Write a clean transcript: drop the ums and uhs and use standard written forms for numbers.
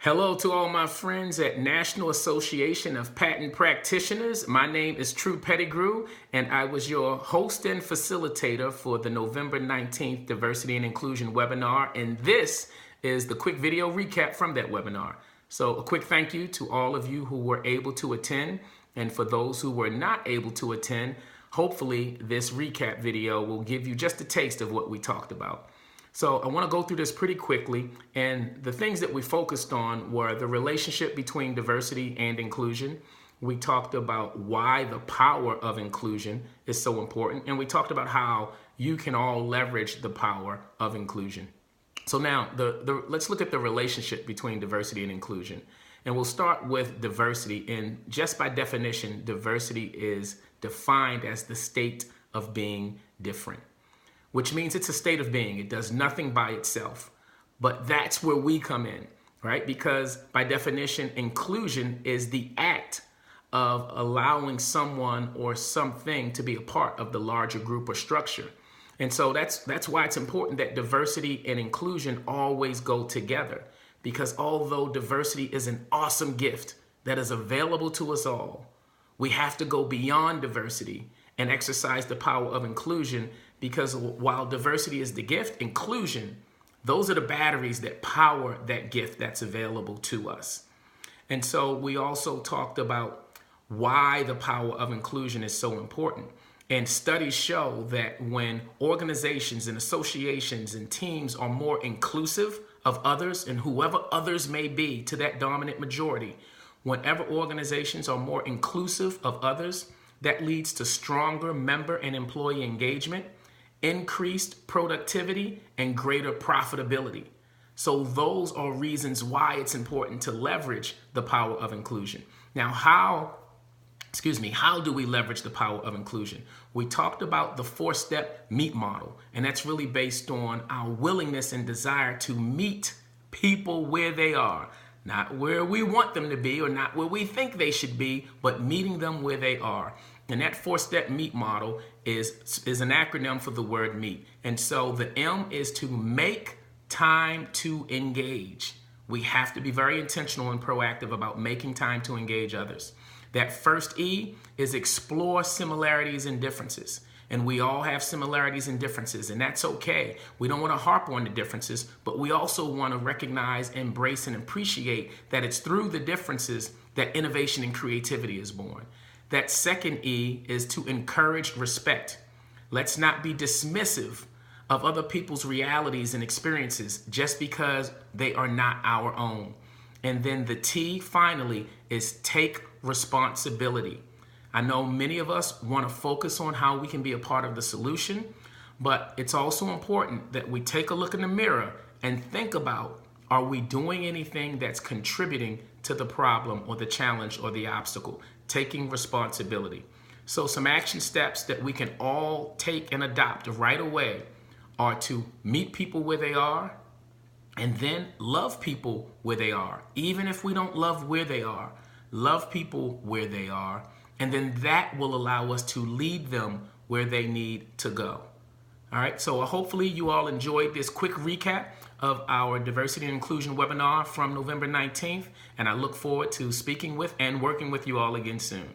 Hello to all my friends at National Association of Patent Practitioners. My name is True Pettigrew, and I was your host and facilitator for the November 19th Diversity and Inclusion webinar, and this is the quick video recap from that webinar. So a quick thank you to all of you who were able to attend, and for those who were not able to attend, hopefully this recap video will give you just a taste of what we talked about. So I want to go through this pretty quickly, and the things that we focused on were the relationship between diversity and inclusion. We talked about why the power of inclusion is so important, and we talked about how you can all leverage the power of inclusion. So now let's look at the relationship between diversity and inclusion. And we'll start with diversity, and just by definition, diversity is defined as the state of being different, which means it's a state of being. It does nothing by itself. But that's where we come in, right? Because by definition, inclusion is the act of allowing someone or something to be a part of the larger group or structure. And so that's why it's important that diversity and inclusion always go together. Because although diversity is an awesome gift that is available to us all, we have to go beyond diversity and exercise the power of inclusion, because while diversity is the gift, inclusion, those are the batteries that power that gift that's available to us. And so we also talked about why the power of inclusion is so important. And studies show that when organizations and associations and teams are more inclusive of others and whoever others may be to that dominant majority, whenever organizations are more inclusive of others, that leads to stronger member and employee engagement, increased productivity, and greater profitability. So those are reasons why it's important to leverage the power of inclusion. Now, how do we leverage the power of inclusion? We talked about the 4-step MEET model, and that's really based on our willingness and desire to meet people where they are. Not where we want them to be or not where we think they should be, but meeting them where they are. And that 4-step MEET model is an acronym for the word meet. And so the M is to make time to engage. We have to be very intentional and proactive about making time to engage others. That first E is explore similarities and differences. And we all have similarities and differences, and that's okay. We don't want to harp on the differences, but we also want to recognize, embrace, and appreciate that it's through the differences that innovation and creativity is born. That second E is to encourage respect. Let's not be dismissive of other people's realities and experiences just because they are not our own. And then the T, finally, is take responsibility. I know many of us want to focus on how we can be a part of the solution, but it's also important that we take a look in the mirror and think about, are we doing anything that's contributing to the problem or the challenge or the obstacle? Taking responsibility. So some action steps that we can all take and adopt right away are to meet people where they are, and then love people where they are. Even if we don't love where they are, love people where they are, and then that will allow us to lead them where they need to go. All right, so hopefully you all enjoyed this quick recap of our Diversity and Inclusion webinar from November 19th, and I look forward to speaking with and working with you all again soon.